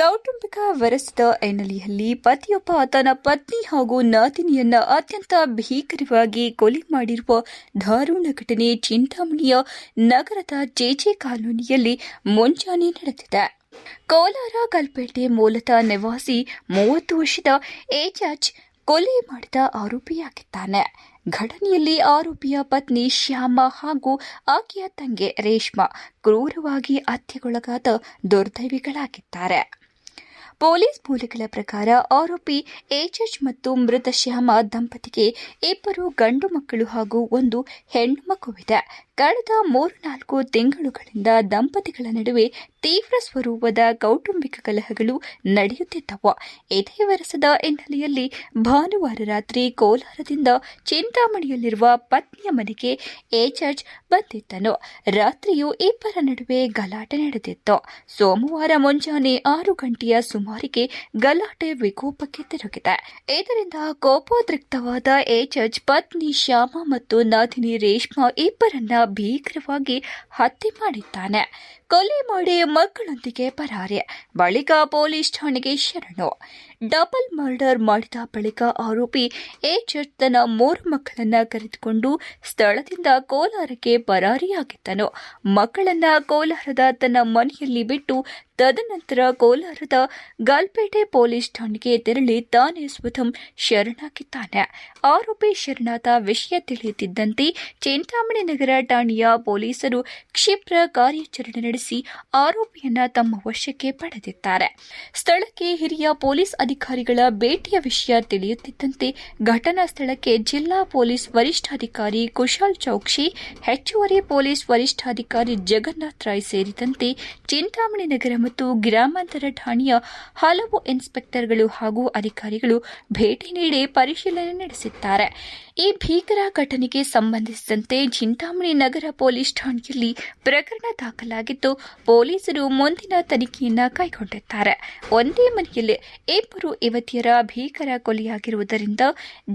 ಕೌಟುಂಬಿಕ ವರಸದ ಹಿನ್ನೆಲೆಯಲ್ಲಿ ಪತಿಯೊಬ್ಬ ತನ್ನ ಪತ್ನಿ ಹಾಗೂ ನಾದಿನಿಯನ್ನ ಅತ್ಯಂತ ಭೀಕರವಾಗಿ ಕೊಲೆ ಮಾಡಿರುವ ದಾರುಣ ಘಟನೆ ಚಿಂತಾಮಣಿಯ ನಗರದ ಜೆಜೆ ಕಾಲೋನಿಯಲ್ಲಿ ಮುಂಜಾನೆ ನಡೆದಿದೆ. ಕೋಲಾರ ಕಲ್ಪೇಟೆ ಮೂಲತಃ ನಿವಾಸಿ 30 ವರ್ಷದ ಏಜಾಜ್ ಕೊಲೆ ಮಾಡಿದ ಆರೋಪಿಯಾಗಿದ್ದಾನೆ. ಘಟನೆಯಲ್ಲಿ ಆರೋಪಿಯ ಪತ್ನಿ ಶ್ಯಾಮ ಹಾಗೂ ಆಕೆಯ ತಂಗಿ ರೇಷ್ಮಾ ಕ್ರೂರವಾಗಿ ಹತ್ಯೆಗೊಳಗಾದ ದುರ್ದೈವಿಗಳಾಗಿದ್ದಾರೆ. ಪೊಲೀಸ್ ಮೂಲಗಳ ಪ್ರಕಾರ ಆರೋಪಿ ಏಜಾಜ್ ಮತ್ತು ಮೃತ ಶ್ಯಾಮ ದಂಪತಿಗೆ 2 ಗಂಡು ಮಕ್ಕಳು ಹಾಗೂ 1 ಹೆಣ್ಣು ಮಗುವಿದೆ. ಕಳೆದ 3-4 ತಿಂಗಳುಗಳಿಂದ ದಂಪತಿಗಳ ನಡುವೆ ತೀವ್ರ ಸ್ವರೂಪದ ಕೌಟುಂಬಿಕ ಕಲಹಗಳು ನಡೆಯುತ್ತಿದ್ದವು. ಇದೇ ವರಸದ ಹಿನ್ನೆಲೆಯಲ್ಲಿ ಭಾನುವಾರ ರಾತ್ರಿ ಕೋಲಾರದಿಂದ ಚಿಂತಾಮಣಿಯಲ್ಲಿರುವ ಪತ್ನಿಯ ಮನೆಗೆ ಏಜಾಜ್ ಬಂದಿದ್ದನು. ರಾತ್ರಿಯೂ ಇಬ್ಬರ ನಡುವೆ ಗಲಾಟೆ ನಡೆದಿತ್ತು. ಸೋಮವಾರ ಮುಂಜಾನೆ 6 ಗಂಟೆಯ ಸುಮಾರಿಗೆ ಗಲಾಟೆ ವಿಕೋಪಕ್ಕೆ ತಿರುಗಿದೆ. ಇದರಿಂದ ಕೋಪೋದ್ರಿಕ್ತವಾದ ಏಜಾಜ್ ಪತ್ನಿ ಶ್ಯಾಮ ಮತ್ತು ನಾದಿನಿ ರೇಷ್ಮಾ ಇಬ್ಬರನ್ನ ಭೀಕರವಾಗಿ ಹತ್ಯೆ ಮಾಡಿದ್ದಾನೆ. ಕೊಲೆ ಮಾಡಿ ಮಕ್ಕಳೊಂದಿಗೆ ಪರಾರಿ. ಬಳಿಕ ಪೊಲೀಸ್ ಠಾಣೆಗೆ ಶರಣು. ಡಬಲ್ ಮರ್ಡರ್ ಮಾಡಿದ ಬಳಿಕ ಆರೋಪಿ ಏಜಾಜ್ ತನ್ನ 3 ಮಕ್ಕಳನ್ನ ಕರೆದುಕೊಂಡು ಸ್ಥಳದಿಂದ ಕೋಲಾರಕ್ಕೆ ಪರಾರಿಯಾಗಿದ್ದನು. ಮಕ್ಕಳನ್ನ ಕೋಲಾರದ ತನ್ನ ಮನೆಯಲ್ಲಿ ಬಿಟ್ಟು ತದನಂತರ ಕೋಲಾರದ ಗಲ್ಪೇಟೆ ಪೊಲೀಸ್ ಠಾಣೆಗೆ ತೆರಳಿ ತಾನೇ ಸ್ವತಃ ಶರಣಾಗಿದ್ದಾನೆ. ಆರೋಪಿ ಶರಣಾದ ವಿಷಯ ತಿಳಿಯುತ್ತಿದ್ದಂತೆ ಚಿಂತಾಮಣಿ ನಗರ ಠಾಣೆಯ ಪೊಲೀಸರು ಕ್ಷಿಪ್ರ ಕಾರ್ಯಾಚರಣೆ ನಡೆಸಿ ಆರೋಪಿಯನ್ನ ತಮ್ಮ ವಶಕ್ಕೆ ಪಡೆದಿದ್ದಾರೆ. ಸ್ಥಳಕ್ಕೆ ಹಿರಿಯ ಪೊಲೀಸ್ ಅಧಿಕಾರಿಗಳ ಭೇಟಿಯ ವಿಷಯ ತಿಳಿಯುತ್ತಿದ್ದಂತೆ ಘಟನಾ ಸ್ಥಳಕ್ಕೆ ಜಿಲ್ಲಾ ಪೊಲೀಸ್ ವರಿಷ್ಠಾಧಿಕಾರಿ ಕುಶಾಲ್ ಚೌಕ್ಷಿ, ಹೆಚ್ಚುವರಿ ಪೊಲೀಸ್ ವರಿಷ್ಠಾಧಿಕಾರಿ ಜಗನ್ನಾಥ್ ರಾಯ್ ಸೇರಿದಂತೆ ಚಿಂತಾಮಣಿ ನಗರ ಮತ್ತು ಗ್ರಾಮಾಂತರ ಠಾಣೆಯ ಹಲವು ಇನ್ಸ್ಪೆಕ್ಟರ್ಗಳು ಹಾಗೂ ಅಧಿಕಾರಿಗಳು ಭೇಟಿ ನೀಡಿ ಪರಿಶೀಲನೆ ನಡೆಸಿದ್ದಾರೆ. ಈ ಭೀಕರ ಘಟನೆಗೆ ಸಂಬಂಧಿಸಿದಂತೆ ಚಿಂತಾಮಣಿ ನಗರ ಪೊಲೀಸ್ ಠಾಣೆಯಲ್ಲಿ ಪ್ರಕರಣ ದಾಖಲಾಗಿದ್ದು ಪೊಲೀಸರು ಮುಂದಿನ ತನಿಖೆಯನ್ನ ಕೈಗೊಂಡಿದ್ದಾರೆ. ಒಂದೇ ಮನೆಯಲ್ಲಿ 2 ಯುವತಿಯರ ಭೀಕರ ಕೊಲೆಯಾಗಿರುವುದರಿಂದ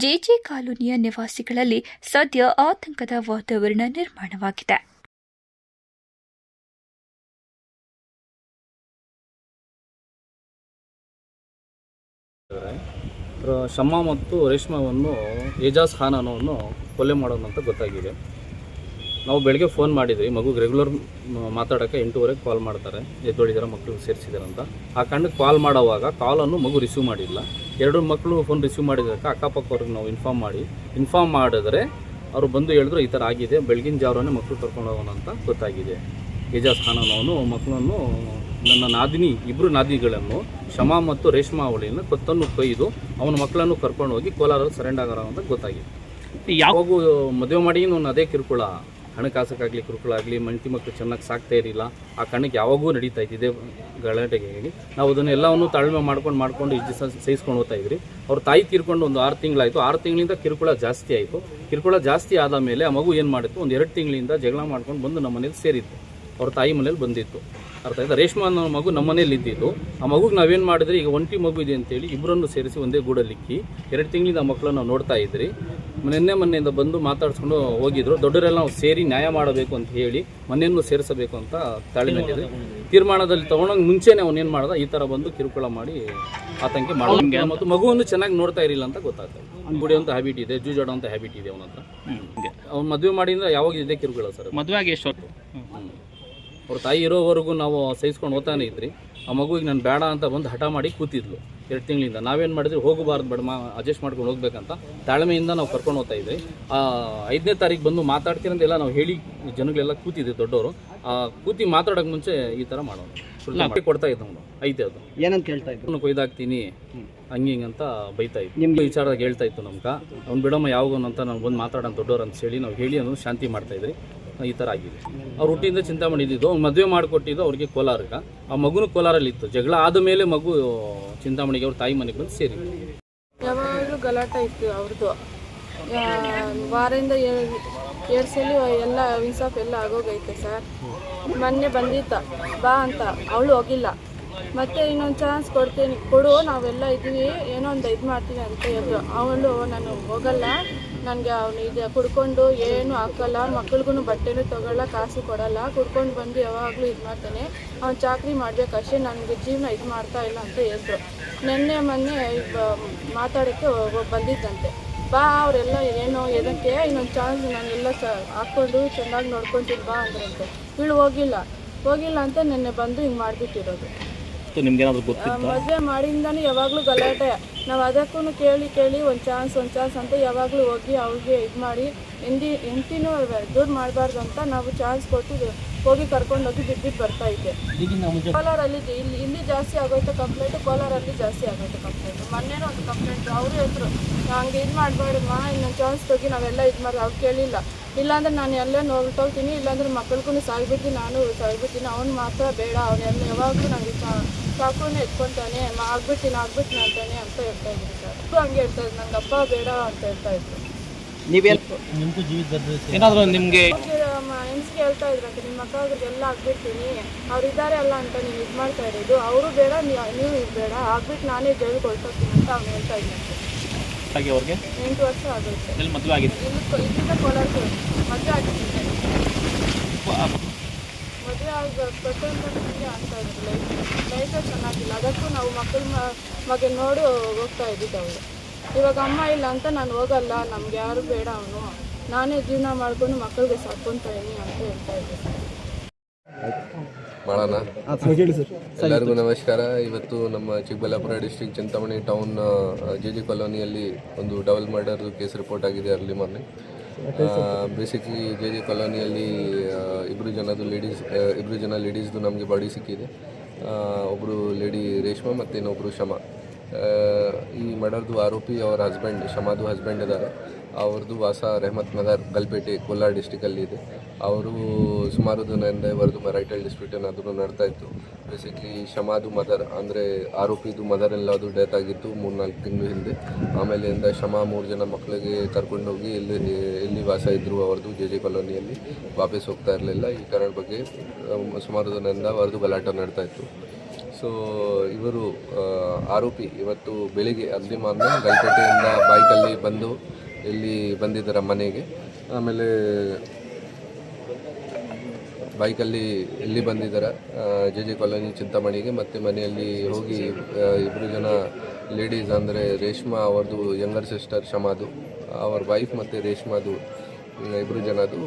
ಜೆಜೆ ಕಾಲೋನಿಯ ನಿವಾಸಿಗಳಲ್ಲಿ ಸದ್ಯ ಆತಂಕದ ವಾತಾವರಣ ನಿರ್ಮಾಣವಾಗಿದೆ. ಶಮ್ಮ ಮತ್ತು ರೇಷ್ಮಾವನ್ನು ಏಜಾಜ್ ಖಾನ್ ಅನ್ನೋವನ್ನು ಕೊಲೆ ಮಾಡೋದು ಅಂತ ಗೊತ್ತಾಗಿದೆ. ನಾವು ಬೆಳಗ್ಗೆ ಫೋನ್ ಮಾಡಿದ್ವಿ, ಮಗುಗೆ ರೆಗ್ಯುಲರ್ ಮಾತಾಡೋಕ್ಕೆ 8:30 ಕಾಲ್ ಮಾಡ್ತಾರೆ, ಎದ್ದೊಳಿದಾರೆ ಮಕ್ಕಳು ಸೇರಿಸಿದಾರೆ ಅಂತ. ಆ ಕಾರಣಕ್ಕೆ ಕಾಲ್ ಮಾಡೋವಾಗ ಕಾಲನ್ನು ಮಗು ರಿಸೀವ್ ಮಾಡಿಲ್ಲ. 2 ಮಕ್ಕಳು ಫೋನ್ ರಿಸೀವ್ ಮಾಡಿದ್ದಕ್ಕೆ ಅಕ್ಕಪಕ್ಕವ್ರಿಗೆ ನಾವು ಇನ್ಫಾರ್ಮ್ ಮಾಡಿದ್ರೆ ಅವರು ಬಂದು ಹೇಳಿದ್ರು ಈ ಥರ ಆಗಿದೆ, ಬೆಳಗಿನ ಜಾವನೇ ಮಕ್ಕಳು ಕರ್ಕೊಂಡು ಹೋಗೋಣ ಅಂತ ಗೊತ್ತಾಗಿದೆ. ಏಜಾಜ್ ಖಾನ್ ಅನ್ನೋನು ಮಕ್ಕಳನ್ನು, ನನ್ನ ನಾದಿನಿ 2 ನಾದಿನಿಗಳನ್ನು ಶಮ ಮತ್ತು ರೇಷ್ಮಾ ಅವಳಿಯನ್ನು ಕೊತ್ತನ್ನು ಕೊಯ್ದು ಅವನ ಮಕ್ಕಳನ್ನು ಕರ್ಕೊಂಡು ಹೋಗಿ ಕೋಲಾರಲ್ಲಿ ಸರೆಂಡರ್ ಆಗೋಣ ಅಂತ ಗೊತ್ತಾಗಿದೆ. ಯಾವಾಗೂ ಮದುವೆ ಮಾಡಿ ನಾನು ಅದೇ ಕಿರುಕುಳ, ಹಣಕಾಸಕ್ಕಾಗಲಿ ಕಿರುಕುಳ ಆಗಲಿ, ಮಂಟಿ ಮಕ್ಕಳು ಚೆನ್ನಾಗಿ ಸಾಕ್ತಾ ಇರಲಿಲ್ಲ. ಆ ಕಾರಣಕ್ಕೆ ಯಾವಾಗೂ ನಡೀತಾ ಇದ್ದಿದೆ ಗಲಾಟೆಗೆ. ನಾವು ಅದನ್ನೆಲ್ಲವನ್ನು ತಾಳ್ಮೆ ಮಾಡ್ಕೊಂಡು ಇಜ್ಜಿ ಸಹಿಸ್ಕೊಂಡು ಹೋಗ್ತಾ ಇದ್ರಿ. ಅವ್ರ ತಾಯಿ ತೀರ್ಕೊಂಡು ಒಂದು 6 ತಿಂಗಳಾಯಿತು. 6 ತಿಂಗಳಿಂದ ಕಿರುಕುಳ ಜಾಸ್ತಿ ಆಯಿತು. ಕಿರುಕುಳ ಜಾಸ್ತಿ ಆದ ಮೇಲೆ ಆ ಮಗು ಏನು ಮಾಡಿತ್ತು, ಒಂದು 2 ತಿಂಗಳಿಂದ ಜಗಳ ಮಾಡ್ಕೊಂಡು ಬಂದು ನಮ್ಮ ಮನೇಲಿ ಸೇರಿತ್ತು. ಅವ್ರ ತಾಯಿ ಮನೇಲಿ ಬಂದಿತ್ತು. ಅರ್ಥ ಆಯ್ತಾ? ರೇಷ್ಮಾ ಅನ್ನೋ ಮಗು ನಮ್ಮ ಮನೇಲಿ ಇದ್ದಿದ್ದು. ಆ ಮಗುಗೆ ನಾವೇನು ಮಾಡಿದ್ರಿ, ಈಗ ಒಂಟಿ ಮಗು ಇದೆ ಅಂತೇಳಿ ಇಬ್ಬರನ್ನು ಸೇರಿಸಿ ಒಂದೇ ಗೂಡಲ್ಲಿಕ್ಕಿ 2 ತಿಂಗಳಿಂದ ಆ ಮಕ್ಕಳನ್ನು ನಾವು ನೋಡ್ತಾ ಇದ್ರಿ. ಮೊನ್ನೆಯಿಂದ ಬಂದು ಮಾತಾಡಿಸ್ಕೊಂಡು ಹೋಗಿದ್ರು. ದೊಡ್ಡವರೆಲ್ಲ ನಾವು ಸೇರಿ ನ್ಯಾಯ ಮಾಡಬೇಕು ಅಂತ ಹೇಳಿ ಮನೆಯನ್ನು ಸೇರಿಸಬೇಕು ಅಂತ ತಾಳಿಕೊಂಡಿದ್ರಿ. ತೀರ್ಮಾನದಲ್ಲಿ ತೊಗೊಂಡೋಗಿ ಮುಂಚೆನೇ ಅವನೇನು ಮಾಡ್ದ, ಈ ಥರ ಬಂದು ಕಿರುಕುಳ ಮಾಡಿ ಆತಂಕ ಮಾಡೋದು ಮತ್ತು ಮಗುವನ್ನು ಚೆನ್ನಾಗಿ ನೋಡ್ತಾ ಇರಲಿಲ್ಲ ಅಂತ ಗೊತ್ತಾಗ್ತದೆ. ಗುಡಿಯುವಂಥ ಹ್ಯಾಬಿಟ್ ಇದೆ, ಜೂಜಾಡುವಂಥ ಹ್ಯಾಬಿಟ್ ಇದೆ ಅವನ ಹತ್ರ. ಅವ್ನು ಮದುವೆ ಮಾಡಿದ್ರೆ ಯಾವಾಗ ಇದೆ ಕಿರುಕುಳ ಸರ್. ಮದುವೆಗೆ ಎಷ್ಟು ಅವ್ರ ತಾಯಿ ಇರೋವರೆಗೂ ನಾವು ಸಹಿಸ್ಕೊಂಡು ಹೋಗ್ತಾನೆ ಇದ್ರಿ. ಆ ಮಗುವಿಗೆ ನಾನು ಬೇಡ ಅಂತ ಬಂದು ಹಠ ಮಾಡಿ ಕೂತಿದ್ಲು 2 ತಿಂಗಳಿಂದ. ನಾವೇನು ಮಾಡಿದ್ವಿ, ಹೋಗಬಾರ್ದು ಬೇಡ, ಅಡ್ಜಸ್ಟ್ ಮಾಡ್ಕೊಂಡು ಹೋಗ್ಬೇಕಂತ ತಾಳ್ಮೆಯಿಂದ ನಾವು ಕರ್ಕೊಂಡು ಹೋಗ್ತಾ ಇದ್ವಿ. 5ನೇ ತಾರೀಕು ಬಂದು ಮಾತಾಡ್ತೀರಂತೆಲ್ಲ ನಾವು ಹೇಳಿ ಜನಗಳೆಲ್ಲ ಕೂತಿದ್ವಿ ದೊಡ್ಡವರು. ಕೂತಿ ಮಾತಾಡೋಕೆ ಮುಂಚೆ ಈ ಥರ ಮಾಡೋದು ಕೊಡ್ತಾ ಇದ್ದ ಅವನು. ಐತೆ ಅದು ಏನಂತ ಹೇಳ್ತಾ ಇದ್ದು, ಕೊಯ್ದಾಕ್ತೀನಿ ಹಂಗಿಂಗಂತ ಬೈತಾ ಇತ್ತು. ನಿಮ್ಗೆ ವಿಚಾರದಾಗ ಹೇಳ್ತಾ ಇತ್ತು ನಮ್ಗೆ, ಅವ್ನು ಬಿಡಮ್ಮ ಯಾವಾಗಂತ ನಾವು ಬಂದು ಮಾತಾಡೋಣ ದೊಡ್ಡವ್ರು ಅಂತ ಹೇಳಿ ನಾವು ಹೇಳಿ ಅದನ್ನು ಶಾಂತಿ ಮಾಡ್ತಾಯಿದ್ರಿ. ಈ ಥರ ಆಗಿದೆ. ಅವ್ರು ಹುಟ್ಟಿಯಿಂದ ಚಿಂತಾಮಣಿ ಇದ್ದಿದ್ದು, ಅವ್ನು ಮದುವೆ ಮಾಡಿಕೊಟ್ಟಿದ್ದು ಅವ್ರಿಗೆ ಕೋಲಾರಕ್ಕೆ. ಆ ಮಗುನು ಕೋಲಾರಲ್ಲಿತ್ತು. ಜಗಳ ಆದ ಮೇಲೆ ಮಗು ಚಿಂತಾಮಣಿಗೆ ಅವ್ರ ತಾಯಿ ಮನೆಗೆ ಬಂದು ಸೇರಿ. ಯಾವಾಗಲೂ ಗಲಾಟೆ ಇತ್ತು ಅವ್ರದ್ದು. ವಾರದಿಂದ 2 ಸಲ ಎಲ್ಲ ವಿನ್ಸಾಫ್ ಎಲ್ಲ ಆಗೋಗೈತೆ ಸರ್. ಮೊನ್ನೆ ಬಂದಿತ್ತ ಬಾ ಅಂತ, ಅವಳು ಹೋಗಿಲ್ಲ. ಮತ್ತೆ ಇನ್ನೊಂದು ಚಾನ್ಸ್ ಕೊಡು, ನಾವೆಲ್ಲ ಇದ್ದೀವಿ, ಏನೋ ಒಂದು ಇದು ಮಾಡ್ತೀವಿ ಅಂತ ಹೇಳಿದ್ರು. ಅವಳು ನಾನು ಹೋಗಲ್ಲ, ನನಗೆ ಅವನು ಇದು ಕುಡ್ಕೊಂಡು ಏನು ಹಾಕಲ್ಲ, ಮಕ್ಳಿಗೂ ಬಟ್ಟೆನೂ ತೊಗೊಳ್ಳಲ್ಲ, ಕಾಸು ಕೊಡಲ್ಲ, ಕುಡ್ಕೊಂಡು ಬಂದು ಯಾವಾಗಲೂ ಇದು ಮಾಡ್ತಾನೆ. ಅವ್ನು ಚಾಕ್ರಿ ಮಾಡಬೇಕಷ್ಟೇ, ನನಗೆ ಜೀವನ ಇದು ಮಾಡ್ತಾ ಇಲ್ಲ ಅಂತ ಹೇಳಿದ್ರು. ಮೊನ್ನೆ ಮಾತಾಡೋಕ್ಕೆ ಬಂದಿದ್ದಂತೆ. ಬಾ ಅವರೆಲ್ಲ ಏನೋ ಎದಕ್ಕೆ ಇನ್ನೊಂದು ಚಾನ್ಸ್ ನಾನೆಲ್ಲ ಹಾಕ್ಕೊಂಡು ಚೆನ್ನಾಗಿ ನೋಡ್ಕೊತೀನಿ ಬಾ ಅಂದ್ರಂತೆ. ಇವಳು ಹೋಗಿಲ್ಲ ಅಂತ ನಿನ್ನೆ ಬಂದು ಹಿಂಗೆ ಮಾಡಿಬಿಟ್ಟಿರೋದು. ಮದುವೆ ಮಾಡಿಂದಾನೆ ಯಾವಾಗಲೂ ಗಲಾಟೆ. ನಾವು ಅದಕ್ಕೂ ಕೇಳಿ ಒಂದು ಚಾನ್ಸ್ ಅಂತ ಯಾವಾಗಲೂ ಹೋಗಿ ಅವ್ರಿಗೆ ಇದು ಮಾಡಿ ಹೆಂಡ್ತಿನೂ ದೂರ ಮಾಡಬಾರ್ದು ಅಂತ ನಾವು ಚಾನ್ಸ್ ಕೊಟ್ಟು ಹೋಗಿ ಕರ್ಕೊಂಡೋಗಿ ಬಿಟ್ಟು ಬರ್ತಾ ಇದ್ದೆ. ಕೋಲಾರಲ್ಲಿ ಇಲ್ಲಿ ಜಾಸ್ತಿ ಆಗೋಯ್ತು ಕಂಪ್ಲೇಂಟು, ಕೋಲಾರಲ್ಲಿ ಜಾಸ್ತಿ ಆಗೋಯ್ತು ಕಂಪ್ಲೇಂಟು. ಮೊನ್ನೆನೂ ಒಂದು ಕಂಪ್ಲೇಂಟು ಅವರು ಹೇಳಿದ್ರು, ಹಂಗೆ ಇದು ಮಾಡಬೇಡಮ್ಮ, ಇನ್ನೊಂದು ಚಾನ್ಸ್ ತೊಗಿ, ನಾವೆಲ್ಲ ಇದು ಮಾಡಿ. ಅವ್ರು ಕೇಳಿಲ್ಲ. ಇಲ್ಲಾಂದ್ರೆ ನಾನು ಎಲ್ಲ ಹೊರಟೋಗ್ತೀನಿ, ಇಲ್ಲಾಂದ್ರೆ ಮಕ್ಕಳಿಗೂ ಸಾಯ್ಬಿಡ್ತೀನಿ, ನಾನು ಸಾಯ್ಬಿಡ್ತೀನಿ. ಅವ್ನು ಮಾತ್ರ ಬೇಡ, ಅವನೆಲ್ಲ ಯಾವಾಗಲೂ ನನಗೆ ಸಾಕುನೇ ಎತ್ಕೊತಾನೆ, ಆಗ್ಬಿಡ್ತೀನಿ ಅಂತಾನೆ ಅಂತ ಹೇಳ್ತಾ ಇದ್ರು ಸರ್. ಹಂಗೆ ಹೇಳ್ತಾ ಇದ್ರು, ನಂಗೆ ಅಪ್ಪ ಬೇಡ ಅಂತ ಹೇಳ್ತಾ ಇದ್ರು. ಏನಾದರೂ ನಿಮಗೆ ಹೆಂಗ್ಸ್ಗೆ ಹೇಳ್ತಾ ಇದ್ರಂತೆ, ನಿಮ್ಮ ಮಕ್ಕಳಿಗೆಲ್ಲ ಆಗ್ಬಿಡ್ತೀನಿ, ಅವ್ರಿದ್ದಾರೆ ಅಲ್ಲ ಅಂತ ನೀವು ಇದು ಮಾಡ್ತಾ ಇರೋದು, ಅವರು ಬೇಡ ನೀವು ಇದು ಬೇಡ, ಆಗ್ಬಿಟ್ಟು ನಾನೇ ಜೈಲಿಗೆ ಹೊರಟೋಗ್ತೀನಿ ಅಂತ ಅವ್ನು ಹೇಳ್ತಾ ಇದ್ದಂತೆ. ಅವ್ರಿಗೆ 8 ವರ್ಷ ಆಗುತ್ತೆ. ಮದುವೆ ಆಗಿದೆ. ಇಲ್ಲಿಂದ ಕೋಲಾರಕ್ಕೆ ಮದುವೆ ಆಗಿದ್ದೀನಿ. ಮದುವೆ ಆಗಬೇಕು ಅಂತ ನನಗೆ ಆಗ್ತಾ ಇದ್ರು. ಲೈಫೇ ಚೆನ್ನಾಗಿಲ್ಲ, ಅದಕ್ಕೂ ನಾವು ಮಗ ನೋಡಿ ಹೋಗ್ತಾ ಇದ್ದಿದ್ದು ಅವಳು. ಇವಾಗ ಅಮ್ಮ ಇಲ್ಲ ಅಂತ ನಾನು ಹೋಗಲ್ಲ, ನಮ್ಗೆ ಯಾರು ಬೇಡ, ಅವನು ನಾನೇ ಜೀವನ ಮಾಡ್ಕೊಂಡು ಮಕ್ಕಳಿಗೆ ಸಾಕೊಂತ ಇದೀನಿ ಅಂತ ಹೇಳ್ತಾ ಇದ್ದೆ. ಮಾಡೋಣ. ಎಲ್ಲರಿಗೂ ನಮಸ್ಕಾರ. ಇವತ್ತು ನಮ್ಮ Chikkaballapur district Chintamani town JJ ಕಾಲೋನಿಯಲ್ಲಿ ಒಂದು ಡಬಲ್ ಮರ್ಡರ್ ಕೇಸ್ ರಿಪೋರ್ಟ್ ಆಗಿದೆ ಅರ್ಲಿ ಮಾರ್ನಿಂಗ್. ಬೇಸಿಕ್ಲಿ JJ ಕಾಲೋನಿಯಲ್ಲಿ ಇಬ್ಬರು ಜನ ಲೇಡೀಸ್ದು ನಮಗೆ ಬಾಡಿ ಸಿಕ್ಕಿದೆ. ಒಬ್ಬರು ಲೇಡಿ ರೇಷ್ಮಾ ಮತ್ತು ಇನ್ನೊಬ್ಬರು ಶಮ. ಈ ಮರ್ಡರ್ದು ಆರೋಪಿ ಅವರ ಹಸ್ಬೆಂಡ್, ಶಮಾದು ಹಸ್ಬೆಂಡ್ ಇದ್ದಾರೆ. ಅವ್ರದ್ದು ವಾಸ ರೆಹಮತ್ ನಗರ್, ಗಲ್ಪೇಟೆ, ಕೋಲಾರ ಡಿಸ್ಟಿಕಲ್ಲಿ ಇದೆ. ಅವರು ಸುಮಾರು ದಿನದಿಂದ ಇವರದು ಮ್ಯಾರಿಟಲ್ ಡಿಸ್ಪ್ಯೂಟ್ ಏನಾದರೂ ನಡ್ತಾ ಇತ್ತು. ಬೇಸಿಕ್ಲಿ ಶಮಾದು ಮದರ್ ಅಂದರೆ ಆರೋಪಿದು ಮದರ್ ಎಲ್ಲದು ಡೆತ್ ಆಗಿತ್ತು 3-4 ತಿಂಗಳು ಹಿಂದೆ. ಆಮೇಲೆಯಿಂದ ಶಮ 3 ಜನ ಮಕ್ಕಳಿಗೆ ಕರ್ಕೊಂಡೋಗಿ ಎಲ್ಲಿ ವಾಸ ಇದ್ದರು ಅವ್ರದ್ದು JJ ಕಾಲೋನಿಯಲ್ಲಿ ವಾಪಸ್ ಹೋಗ್ತಾ ಇರಲಿಲ್ಲ. ಈ ಕಾರಣ ಬಗ್ಗೆ ಸುಮಾರು ದಿನದಿಂದ ಅವರದು ಗಲಾಟೆ ನಡ್ತಾ ಇತ್ತು. ಸೊ ಇವರು ಆರೋಪಿ ಇವತ್ತು ಬೆಳಿಗ್ಗೆ ಅರ್ಲಿ ಮಾರ್ನಿಂಗ್ ಗಲ್ಪೇಟೆಯಿಂದ ಬೈಕಲ್ಲಿ ಬಂದು ಇಲ್ಲಿ ಬಂದಿದ್ದಾರೆ ಮನೆಗೆ. ಆಮೇಲೆ ಬೈಕಲ್ಲಿ ಎಲ್ಲಿ ಬಂದಿದ್ದಾರೆ JJ ಕಾಲೋನಿ ಚಿಂತಾಮಣಿಗೆ. ಮತ್ತು ಮನೆಯಲ್ಲಿ ಹೋಗಿ ಇಬ್ಬರು ಜನ ಲೇಡೀಸ್ ಅಂದರೆ ರೇಷ್ಮಾ ಅವ್ರದ್ದು ಯಂಗರ್ ಸಿಸ್ಟರ್ ಶಮಾದು, ಅವ್ರ ವೈಫ್ ಮತ್ತು ರೇಷ್ಮಾದು ಇಬ್ಬರು ಜನದು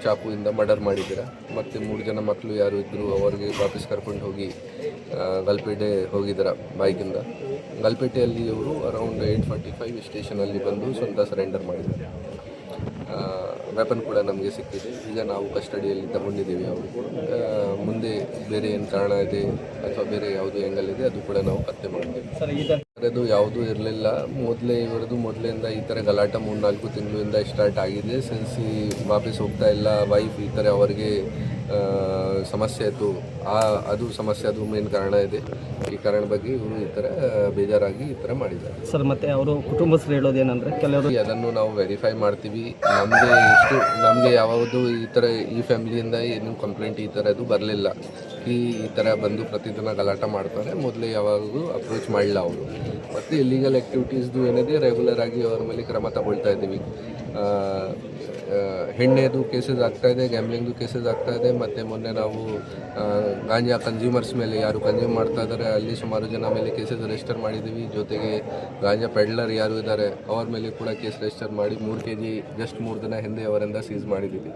ಚಾಕುವಿಂದ ಮರ್ಡರ್ ಮಾಡಿದ್ದೀರಾ. ಮತ್ತು 3 ಜನ ಮಕ್ಕಳು ಯಾರು ಇದ್ದರು ಅವ್ರಿಗೆ ವಾಪಸ್ ಕರ್ಕೊಂಡು ಹೋಗಿ ಗಲ್ಪೇಟೆ ಹೋಗಿದ್ದಾರೆ ಬೈಕಿಂದ. ಗಲ್ಪೇಟೆಯಲ್ಲಿ ಇವರು ಅರೌಂಡ್ 8:45 ಸ್ಟೇಷನಲ್ಲಿ ಬಂದು ಸ್ವಂತ ಸರೆಂಡರ್ ಮಾಡಿದ್ದಾರೆ. ವೆಪನ್ ಕೂಡ ನಮಗೆ ಸಿಕ್ಕಿದೆ. ಈಗ ನಾವು ಕಸ್ಟಡಿಯಲ್ಲಿ ತಗೊಂಡಿದ್ದೀವಿ. ಅವರು ಮುಂದೆ ಬೇರೆ ಏನು ಕಾರಣ ಇದೆ ಅಥವಾ ಬೇರೆ ಯಾವುದು ಆ್ಯಂಗಲ್ ಇದೆ ಅದು ಕೂಡ ನಾವು ಪತ್ತೆ ಮಾಡ್ತೀವಿ. ಅದು ಯಾವುದೂ ಇರಲಿಲ್ಲ. ಮೊದಲಿಂದ ಈ ಥರ ಗಲಾಟೆ 3-4 ತಿಂಗಳಿಂದ ಸ್ಟಾರ್ಟ್ ಆಗಿದೆ. ಸಿನ್ಸ್ ಈ ವಾಪಸ್ ಹೋಗ್ತಾ ಇಲ್ಲ ವೈಫ್, ಈ ಥರ ಅವರಿಗೆ ಸಮಸ್ಯೆ ಇತ್ತು. ಅದು ಮೇನ್ ಕಾರಣ ಇದೆ. ಈ ಕಾರಣ ಬಗ್ಗೆ ಇವರು ಈ ಥರ ಬೇಜಾರಾಗಿ ಈ ಥರ ಮಾಡಿದ್ದಾರೆ ಸರ್. ಮತ್ತು ಅವರು ಕುಟುಂಬಸ್ಥರು ಹೇಳೋದೇನೆಂದರೆ ಕೆಲವರು ಅದನ್ನು ನಾವು ವೆರಿಫೈ ಮಾಡ್ತೀವಿ. ನಮಗೆ ಯಾವುದು ಈ ಥರ ಈ ಫ್ಯಾಮಿಲಿಯಿಂದ ಏನು ಕಂಪ್ಲೇಂಟ್ ಈ ಥರದ್ದು ಬರಲಿಲ್ಲ. ಈ ಥರ ಬಂದು ಪ್ರತಿದಿನ ಗಲಾಟೆ ಮಾಡ್ತಾರೆ. ಮೊದಲೇ ಯಾವಾಗೂ ಅಪ್ರೋಚ್ ಮಾಡಿಲ್ಲ ಅವರು. ಮತ್ತು ಇಲ್ಲಿಗಲ್ ಆ್ಯಕ್ಟಿವಿಟೀಸ್ದು ಏನಿದೆ ರೆಗ್ಯುಲರ್ ಆಗಿ ಅವ್ರ ಮೇಲೆ ಕ್ರಮ ತಗೊಳ್ತಾ ಇದ್ದೀವಿ. ಹೆಣ್ಣೆದು ಕೇಸಸ್ ಆಗ್ತಾಯಿದೆ, ಗ್ಯಾಮ್ಲಿಂಗ್ದು ಕೇಸಸ್ ಆಗ್ತಾಯಿದೆ. ಮತ್ತು ಮೊನ್ನೆ ನಾವು ಗಾಂಜಾ ಕನ್ಸ್ಯೂಮರ್ಸ್ ಮೇಲೆ ಯಾರು ಕನ್ಸ್ಯೂಮ್ ಮಾಡ್ತಾ ಇದ್ದಾರೆ ಅಲ್ಲಿ ಸುಮಾರು ಜನ ಮೇಲೆ ಕೇಸಸ್ ರಿಜಿಸ್ಟರ್ ಮಾಡಿದ್ದೀವಿ. ಜೊತೆಗೆ ಗಾಂಜಾ ಪೆಡ್ಲರ್ ಯಾರು ಇದ್ದಾರೆ ಅವ್ರ ಮೇಲೆ ಕೂಡ ಕೇಸ್ ರಿಜಿಸ್ಟರ್ ಮಾಡಿ 3 kg ಜಸ್ಟ್ 3 ದಿನ ಹಿಂದೆ ಅವರಿಂದ ಸೀಸ್ ಮಾಡಿದ್ದೀವಿ.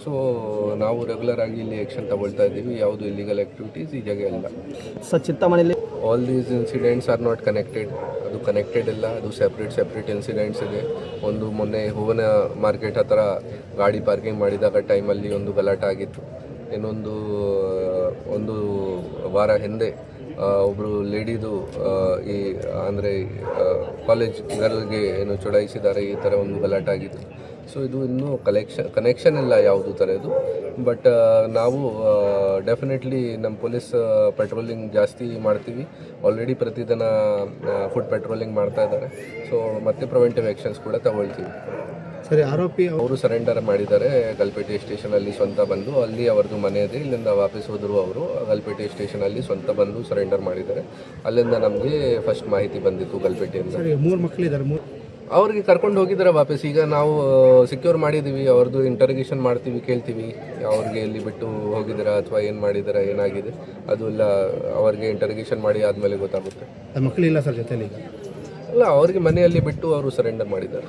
ಸೊ ನಾವು ರೆಗ್ಯುಲರ್ ಆಗಿ ಇಲ್ಲಿ ಆ್ಯಕ್ಷನ್ ತಗೊಳ್ತಾ ಇದ್ದೀವಿ. ಯಾವುದು ಇಲ್ಲಿಗಲ್ ಆ್ಯಕ್ಟಿವಿಟೀಸ್ ಈ ಜಾಗ ಇಲ್ಲ ಸರ್. ಚಿಂತಾಮಣಿಯಲ್ಲಿ all these incidents are not connected. ಅದು ಕನೆಕ್ಟೆಡ್ ಇಲ್ಲ, ಅದು ಸೆಪ್ರೇಟ್ ಇನ್ಸಿಡೆಂಟ್ಸ್ ಇದೆ. ಒಂದು ಮೊನ್ನೆ ಹೂವಿನ ಮಾರ್ಕೆಟ್ ಹತ್ರ ಗಾಡಿ ಪಾರ್ಕಿಂಗ್ ಮಾಡಿದಾಗ ಟೈಮಲ್ಲಿ ಒಂದು ಗಲಾಟೆ ಆಗಿತ್ತು. ಒಂದು ವಾರ ಹಿಂದೆ ಒಬ್ಬರು ಲೇಡಿದು ಈ ಅಂದರೆ ಕಾಲೇಜ್ ಗರ್ಲ್ಗೆ ಏನು ಚುಡಾಯಿಸಿದ್ದಾರೆ, ಈ ಥರ ಒಂದು ಗಲಾಟೆ ಆಗಿತ್ತು. ಸೊ ಇದು ಇನ್ನೂ ಕನೆಕ್ಷನ್ ಇಲ್ಲ ಯಾವುದು ಥರದ್ದು. ಬಟ್ ನಾವು ಡೆಫಿನೆಟ್ಲಿ ನಮ್ಮ ಪೊಲೀಸ್ ಪೆಟ್ರೋಲಿಂಗ್ ಜಾಸ್ತಿ ಮಾಡ್ತೀವಿ. ಆಲ್ರೆಡಿ ಪ್ರತಿದಿನ ಫುಡ್ ಪೆಟ್ರೋಲಿಂಗ್ ಮಾಡ್ತಾ ಇದ್ದಾರೆ. ಸೊ ಮತ್ತೆ ಪ್ರಿವೆಂಟಿವ್ ಆ್ಯಕ್ಷನ್ಸ್ ಕೂಡ ತಗೊಳ್ತೀವಿ. ಸರಿ, ಆರೋಪಿ ಅವರು ಸರೆಂಡರ್ ಮಾಡಿದ್ದಾರೆ ಗಲ್ಪೇಟೆ ಸ್ಟೇಷನಲ್ಲಿ ಸ್ವಂತ ಬಂದು. ಅಲ್ಲಿ ಅವ್ರದ್ದು ಮನೆ ಇದೆ. ಇಲ್ಲಿಂದ ವಾಪಸ್ ಹೋದರು ಅವರು. ಗಲ್ಪೇಟೆ ಸ್ಟೇಷನಲ್ಲಿ ಸ್ವಂತ ಬಂದು ಸರೆಂಡರ್ ಮಾಡಿದ್ದಾರೆ. ಅಲ್ಲಿಂದ ನಮಗೆ ಫಸ್ಟ್ ಮಾಹಿತಿ ಬಂದಿತ್ತು ಗಲ್ಪೇಟೆಯಿಂದ. 3 ಮಕ್ಕಳಿದ್ದಾರೆ. ಅವ್ರಿಗೆ ಕರ್ಕೊಂಡು ಹೋಗಿದ್ದಾರೆ ವಾಪಸ್. ಈಗ ನಾವು ಸಿಕ್ಯೂರ್ ಮಾಡಿದ್ದೀವಿ, ಅವ್ರದ್ದು ಇಂಟರ್ಗೇಷನ್ ಮಾಡ್ತೀವಿ, ಕೇಳ್ತೀವಿ ಅವ್ರಿಗೆ ಎಲ್ಲಿ ಬಿಟ್ಟು ಹೋಗಿದ್ದೀರಾ ಅಥವಾ ಏನು ಮಾಡಿದಾರ, ಏನಾಗಿದೆ ಅದು ಎಲ್ಲ ಅವ್ರಿಗೆ ಇಂಟರ್ಗೇಷನ್ ಮಾಡಿ ಆದಮೇಲೆ ಗೊತ್ತಾಗುತ್ತೆ. ಮಕ್ಕಳಿಲ್ಲ ಸರ್ ಜೊತೆಲಿ ಈಗ? ಅಲ್ಲ, ಅವ್ರಿಗೆ ಮನೆಯಲ್ಲಿ ಬಿಟ್ಟು ಅವರು ಸರೆಂಡರ್ ಮಾಡಿದ್ದಾರೆ.